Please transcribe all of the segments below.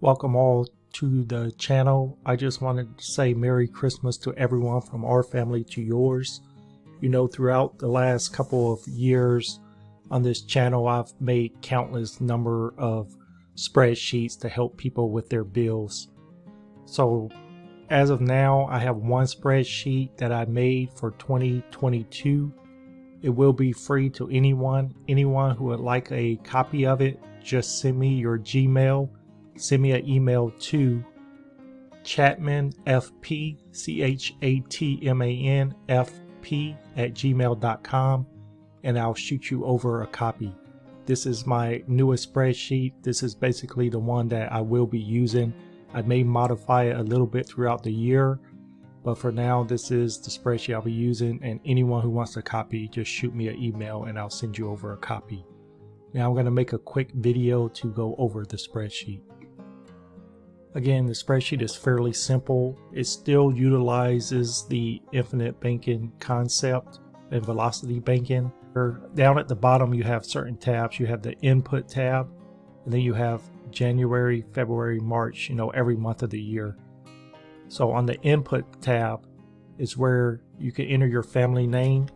Welcome all to the channel. I just wanted to say Merry Christmas to everyone from our family to yours. You know, throughout the last couple of years on this channel, I've made countless number of spreadsheets to help people with their bills. So as of now, I have one spreadsheet that I made for 2022. It will be free to anyone who would like a copy of it. Just send me your Gmail. Send me an email to Chatman, CHATMAN@gmail.com, and I'll shoot you over a copy. This is my newest spreadsheet. This is basically the one that I will be using. I may modify it a little bit throughout the year, but for now this is the spreadsheet I'll be using, and anyone who wants a copy, just shoot me an email and I'll send you over a copy. Now I'm going to make a quick video to go over the spreadsheet. Again, the spreadsheet is fairly simple. It still utilizes the infinite banking concept and velocity banking. Down at the bottom you have certain tabs. You have the input tab, and then you have January, February, March, every month of the year. So on the input tab is where you can enter your family name.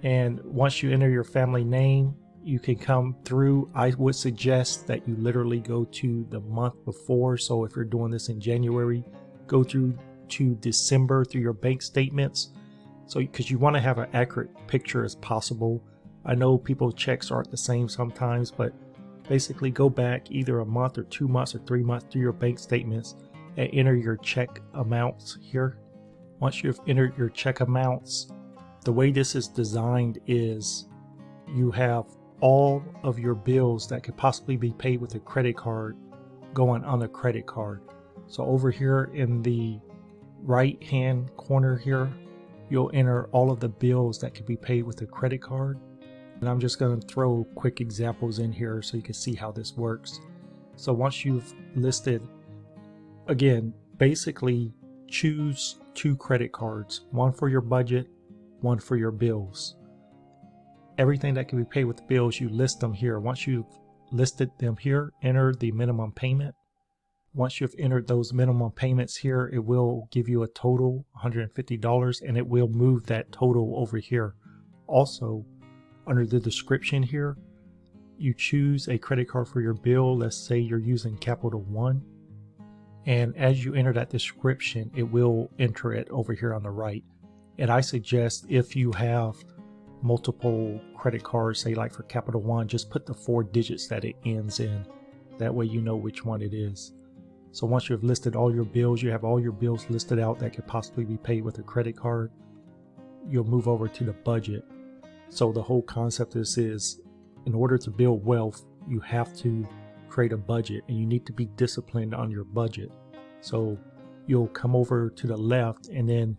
And once you enter your family name, you can come through. I would suggest that you literally go to the month before. So if you're doing this in January, go through to December through your bank statements. So because you want to have an accurate picture as possible. I know people's checks aren't the same sometimes, but basically go back either a month or 2 months or 3 months through your bank statements and enter your check amounts here. Once you've entered your check amounts, the way this is designed is you have all of your bills that could possibly be paid with a credit card going on a credit card. So over here in the right hand corner here, you'll enter all of the bills that could be paid with a credit card. And I'm just going to throw quick examples in here so you can see how this works. So once you've listed, again, basically choose 2 credit cards, one for your budget, one for your bills. Everything that can be paid with bills, you list them here. Once you've listed them here, enter the minimum payment. Once you've entered those minimum payments here, it will give you a total $150, and it will move that total over here. Also, under the description here, you choose a credit card for your bill. Let's say you're using Capital One. And as you enter that description, it will enter it over here on the right. And I suggest if you have multiple credit cards, say like for Capital One, just put the 4 digits that it ends in. That way you know which one it is. So once you've listed all your bills, you have all your bills listed out that could possibly be paid with a credit card, you'll move over to the budget. So the whole concept of this is, in order to build wealth, you have to create a budget, and you need to be disciplined on your budget. So you'll come over to the left, and then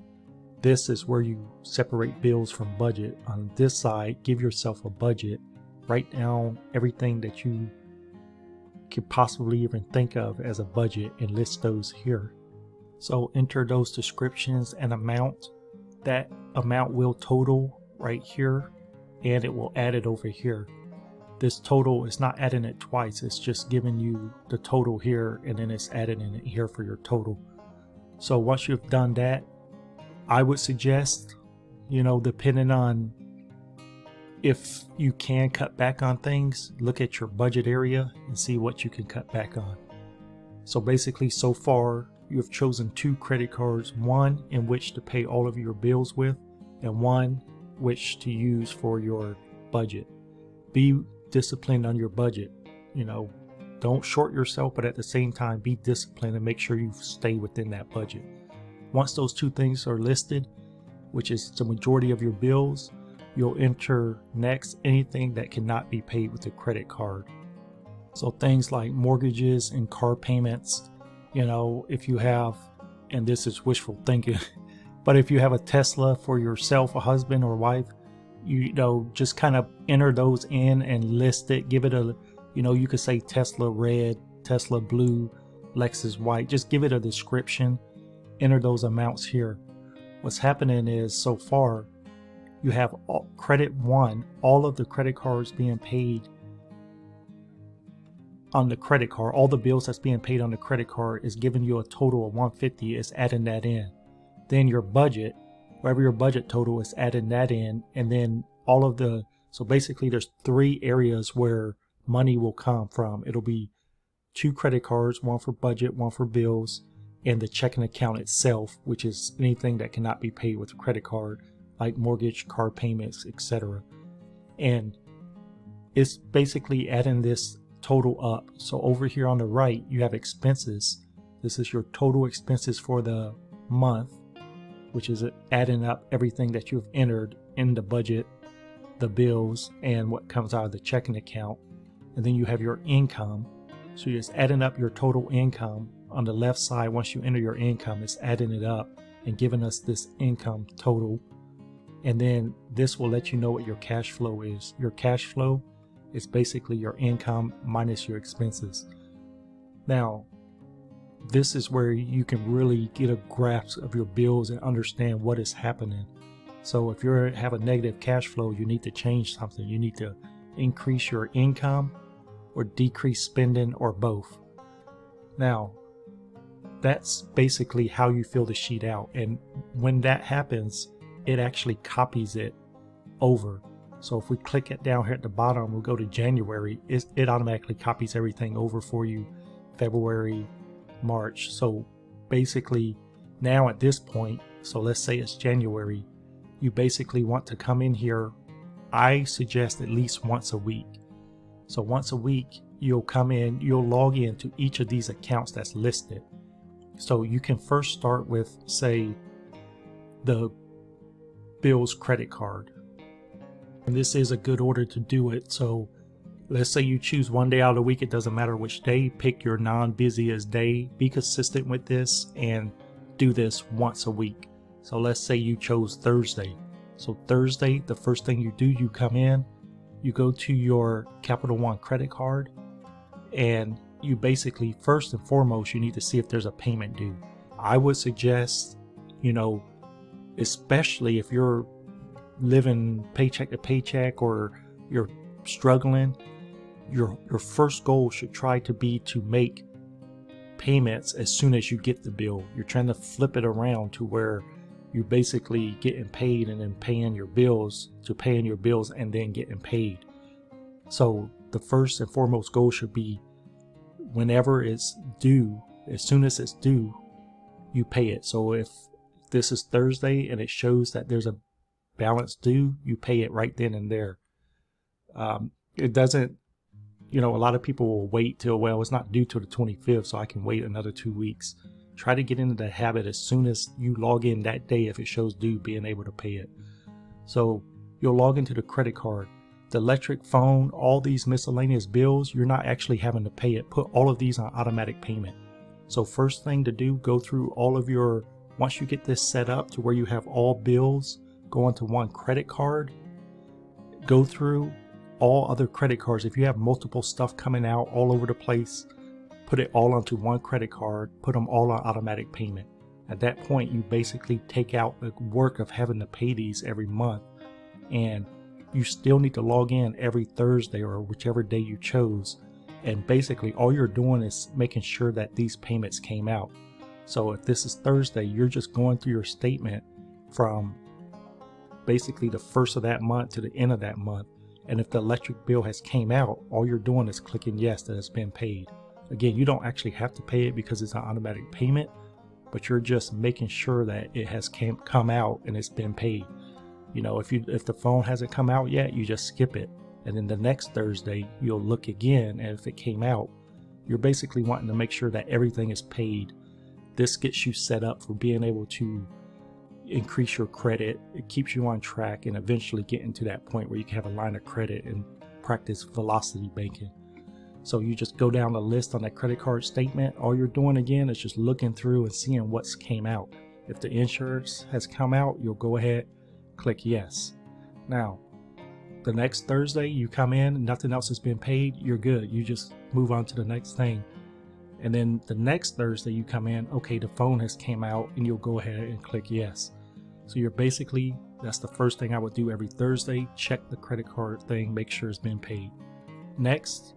this is where you separate bills from budget. On this side, give yourself a budget. Write down everything that you could possibly even think of as a budget and list those here. So enter those descriptions and amount. That amount will total right here, and it will add it over here. This total is not adding it twice. It's just giving you the total here, and then it's adding it here for your total. So once you've done that, I would suggest, depending on if you can cut back on things, look at your budget area and see what you can cut back on. So basically, so far, you have chosen 2 credit cards, one in which to pay all of your bills with, and one which to use for your budget. Be disciplined on your budget. Don't short yourself, but at the same time, be disciplined and make sure you stay within that budget. Once those 2 things are listed, which is the majority of your bills, you'll enter next anything that cannot be paid with a credit card. So things like mortgages and car payments, if you have, and this is wishful thinking, but if you have a Tesla for yourself, a husband or wife, just kind of enter those in and list it. Give it a, you could say Tesla red, Tesla blue, Lexus white. Just give it a description. Enter those amounts here. What's happening is, so far, you have credit 1, all of the credit cards being paid on the credit card, all the bills that's being paid on the credit card is giving you a total of 150, is adding that in. Then your budget, wherever your budget total is, adding that in, and then all of the, so basically there's 3 areas where money will come from. It'll be 2 credit cards, 1 for budget, 1 for bills, and the checking account itself, which is anything that cannot be paid with a credit card, like mortgage, car payments, etc. And it's basically adding this total up. So over here on the right, you have expenses. This is your total expenses for the month, which is adding up everything that you've entered in the budget, the bills, and what comes out of the checking account. And then you have your income. So you're just adding up your total income. On the left side, once you enter your income, it's adding it up and giving us this income total. And then this will let you know what your cash flow is. Your cash flow is basically your income minus your expenses. Now, this is where you can really get a grasp of your bills and understand what is happening. So if you have a negative cash flow, you need to change something. You need to increase your income or decrease spending, or both. Now, that's basically how you fill the sheet out. And when that happens, it actually copies it over. So if we click it down here at the bottom, we'll go to January, it automatically copies everything over for you. February, March. So basically now at this point, so let's say it's January, you basically want to come in here. I suggest at least once a week. So once a week, you'll come in, you'll log into each of these accounts that's listed. So you can first start with, say, the bills credit card. And this is a good order to do it. So let's say you choose one day out of the week, it doesn't matter which day, pick your non-busiest day, be consistent with this, and do this once a week. So let's say you chose Thursday. So Thursday, the first thing you do, you come in, you go to your Capital One credit card, and you basically, first and foremost, you need to see if there's a payment due. I would suggest, especially if you're living paycheck to paycheck or you're struggling, your first goal should try to be to make payments as soon as you get the bill. You're trying to flip it around to where you're basically getting paid and then paying your bills, to paying your bills and then getting paid. So the first and foremost goal should be, whenever it's due, as soon as it's due, you pay it. So if this is Thursday and it shows that there's a balance due, you pay it right then and there. It doesn't, a lot of people will wait till, well, it's not due till the 25th, so I can wait another 2 weeks. Try to get into the habit as soon as you log in that day, if it shows due, being able to pay it. So you'll log into the credit card, the electric, phone, all these miscellaneous bills, you're not actually having to pay it. Put all of these on automatic payment. So first thing to do, go through all of your, once you get this set up to where you have all bills go onto one credit card, go through all other credit cards. If you have multiple stuff coming out all over the place, put it all onto one credit card, put them all on automatic payment. At that point, you basically take out the work of having to pay these every month, and you still need to log in every Thursday or whichever day you chose. And basically all you're doing is making sure that these payments came out. So if this is Thursday, you're just going through your statement from basically the first of that month to the end of that month. And if the electric bill has came out, all you're doing is clicking yes that it's been paid. Again, you don't actually have to pay it because it's an automatic payment, but you're just making sure that it has come out and it's been paid. If the phone hasn't come out yet, you just skip it. And then the next Thursday, you'll look again, and if it came out, you're basically wanting to make sure that everything is paid. This gets you set up for being able to increase your credit. It keeps you on track and eventually getting to that point where you can have a line of credit and practice velocity banking. So you just go down the list on that credit card statement. All you're doing again is just looking through and seeing what's came out. If the insurance has come out, you'll go ahead, click yes. Now, the next Thursday you come in, nothing else has been paid, you're good. You just move on to the next thing. And then the next Thursday you come in, okay, the phone has came out, and you'll go ahead and click yes. So you're basically, that's the first thing I would do every Thursday. Check the credit card thing, make sure it's been paid. Next,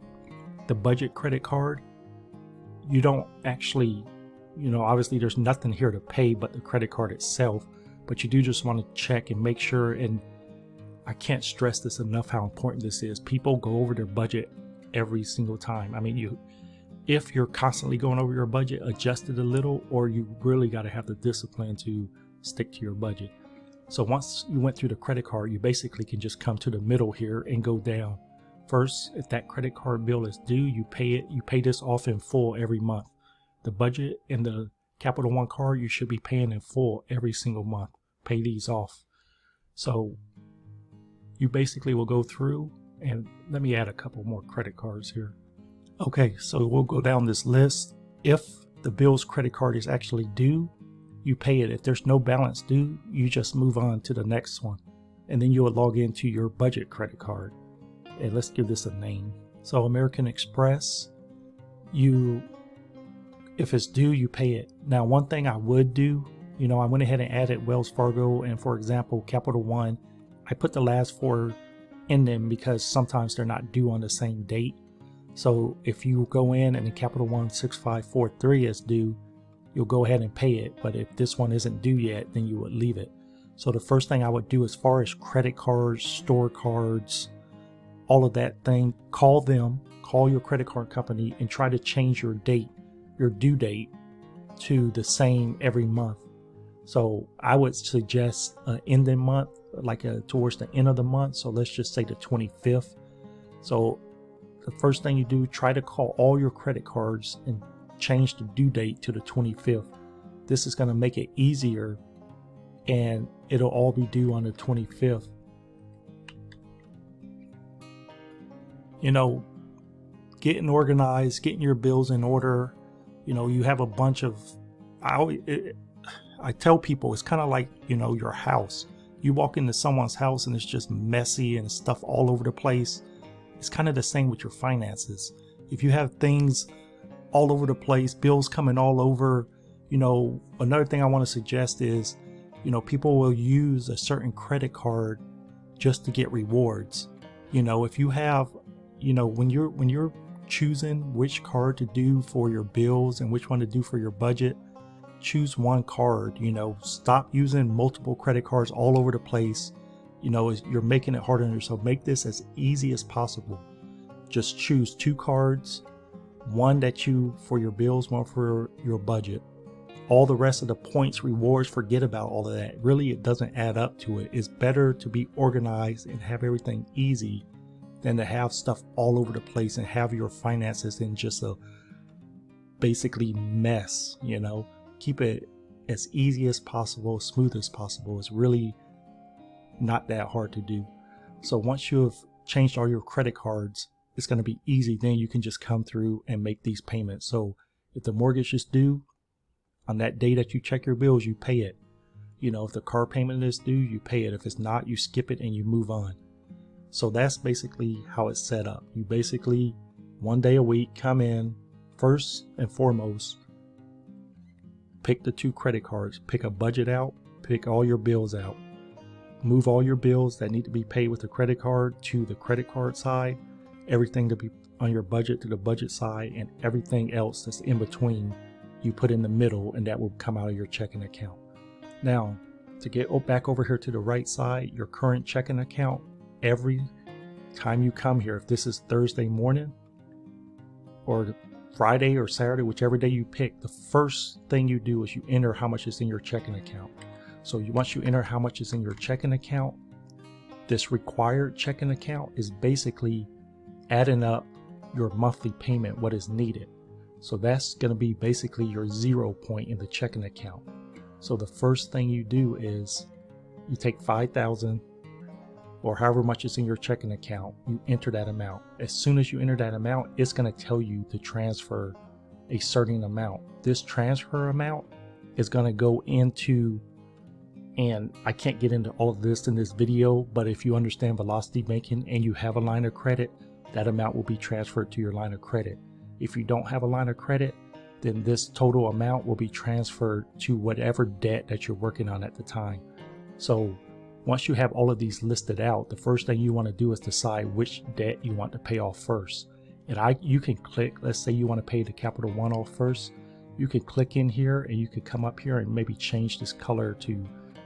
the budget credit card. You don't actually, obviously there's nothing here to pay but the credit card itself, but you do just want to check and make sure, and I can't stress this enough how important this is. People go over their budget every single time. I mean, if you're constantly going over your budget, adjust it a little, or you really got to have the discipline to stick to your budget. So once you went through the credit card, you basically can just come to the middle here and go down. First, if that credit card bill is due, you pay it. You pay this off in full every month. The budget and the Capital One card, you should be paying in full every single month. Pay these off. So you basically will go through, and let me add a couple more credit cards here. Okay, so we'll go down this list. If the bill's credit card is actually due, you pay it. If there's no balance due, you just move on to the next one. And then you'll log into your budget credit card. And let's give this a name. So American Express, if it's due, you pay it. Now, one thing I would do, I went ahead and added Wells Fargo and, for example, Capital One. I put the last four in them because sometimes they're not due on the same date. So if you go in and the Capital One 6543 is due, you'll go ahead and pay it. But if this one isn't due yet, then you would leave it. So the first thing I would do as far as credit cards, store cards, all of that thing, call your credit card company and try to change your due date to the same every month. So I would suggest an ending month, like towards the end of the month. So let's just say the 25th. So the first thing you do, try to call all your credit cards and change the due date to the 25th. This is going to make it easier, and it'll all be due on the 25th. Getting organized, getting your bills in order. You have a bunch of, I tell people it's kind of like, your house. You walk into someone's house and it's just messy and stuff all over the place. It's kind of the same with your finances. If you have things all over the place, bills coming all over, another thing I want to suggest is, people will use a certain credit card just to get rewards. If you have, when you're choosing which card to do for your bills and which one to do for your budget, choose one card. Stop using multiple credit cards all over the place. You're making it harder on yourself. Make this as easy as possible. Just choose two cards, one for your bills, one for your budget. All the rest of the points, rewards, forget about all of that. Really, it doesn't add up to it. It's better to be organized and have everything easy than to have stuff all over the place and have your finances in just a basically mess. Keep it as easy as possible, smooth as possible. It's really not that hard to do. So once you have changed all your credit cards, it's going to be easy. Then you can just come through and make these payments. So if the mortgage is due, on that day that you check your bills, you pay it. If the car payment is due, you pay it. If it's not, you skip it and you move on. So that's basically how it's set up. You basically, one day a week, come in, first and foremost, pick the two credit cards, pick a budget out, pick all your bills out. Move all your bills that need to be paid with the credit card to the credit card side, everything to be on your budget to the budget side, and everything else that's in between you put in the middle, and that will come out of your checking account. Now, to get back over here to the right side, your current checking account, every time you come here, if this is Thursday morning or Friday or Saturday, whichever day you pick, the first thing you do is you enter how much is in your checking account. So once you enter how much is in your checking account, this required checking account is basically adding up your monthly payment, what is needed. So that's going to be basically your 0 point in the checking account. So the first thing you do is you take 5,000 or however much is in your checking account, you enter that amount. As soon as you enter that amount, it's going to tell you to transfer a certain amount. This transfer amount is going to go into, and I can't get into all of this in this video, but if you understand velocity banking and you have a line of credit, that amount will be transferred to your line of credit. If you don't have a line of credit, then this total amount will be transferred to whatever debt that you're working on at the time. So once you have all of these listed out, the first thing you want to do is decide which debt you want to pay off first. And you can click, let's say you want to pay the Capital One off first. You can click in here and you could come up here and maybe change this color to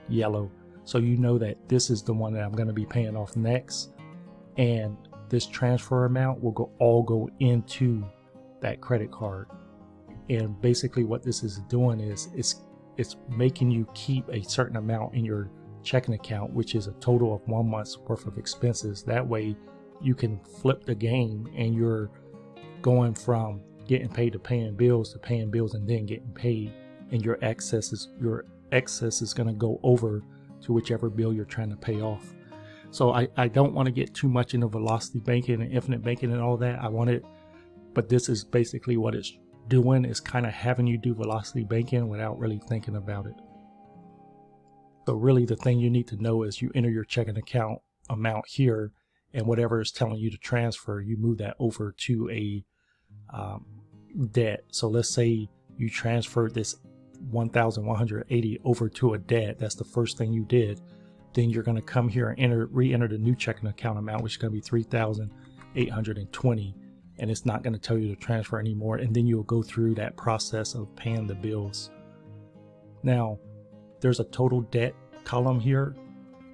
yellow, so you know that this is the one that I'm going to be paying off next. And this transfer amount will all go into that credit card. And basically what this is doing is it's making you keep a certain amount in your checking account, which is a total of 1 month's worth of expenses. That way you can flip the game and you're going from getting paid to paying bills and then getting paid, and your excess is going to go over to whichever bill you're trying to pay off. So I don't want to get too much into velocity banking and infinite banking and all that. But this is basically what it's doing, is kind of having you do velocity banking without really thinking about it. So really the thing you need to know is you enter your checking account amount here, and whatever is telling you to transfer, you move that over to a debt. So let's say you transferred this 1,180 over to a debt. That's the first thing you did. Then you're going to come here and re-enter the new checking account amount, which is going to be 3,820, and it's not going to tell you to transfer anymore. And then you'll go through that process of paying the bills. Now there's a total debt column here.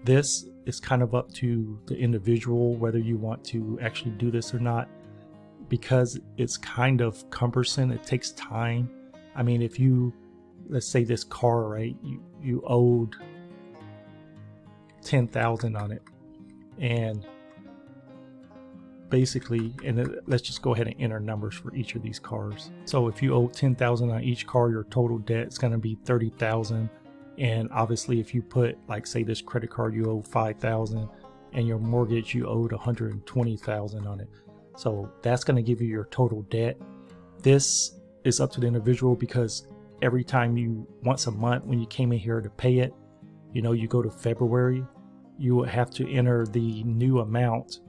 This is kind of up to the individual whether you want to actually do this or not, because it's kind of cumbersome. It takes time. I mean, if you, let's say this car, right, you owed 10,000 on it, and basically, let's just go ahead and enter numbers for each of these cars. So if you owe 10,000 on each car, your total debt is going to be 30,000. And obviously if you put, like, say this credit card, you owe 5,000, and your mortgage, you owed 120,000 on it. So that's going to give you your total debt. This is up to the individual, because every time once a month when you came in here to pay it, you go to February, you will have to enter the new amount.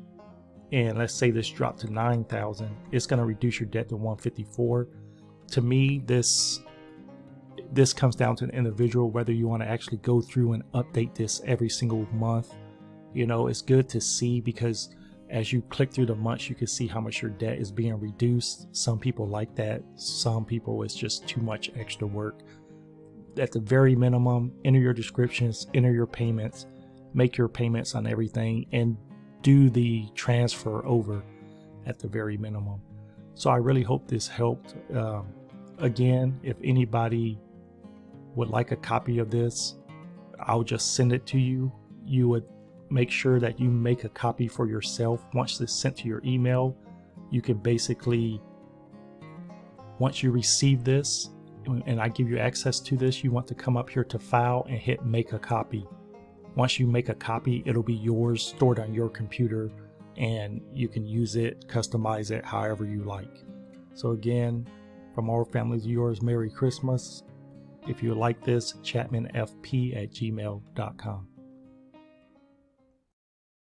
And let's say this dropped to 9,000, it's going to reduce your debt to 154. To me, this comes down to an individual whether you want to actually go through and update this every single month. It's good to see, because as you click through the months, you can see how much your debt is being reduced. Some people like that. Some people, it's just too much extra work. At the very minimum, enter your descriptions, enter your payments, make your payments on everything, and do the transfer over at the very minimum. So I really hope this helped. Again, if anybody would like a copy of this, I'll just send it to you. You would make sure that you make a copy for yourself. Once it's sent to your email, you can basically, once you receive this and I give you access to this, you want to come up here to File and hit Make a Copy. Once you make a copy, it'll be yours, stored on your computer, and you can use it, customize it however you like. So again, from our family to yours, Merry Christmas. If you like this, chatmanfp@gmail.com.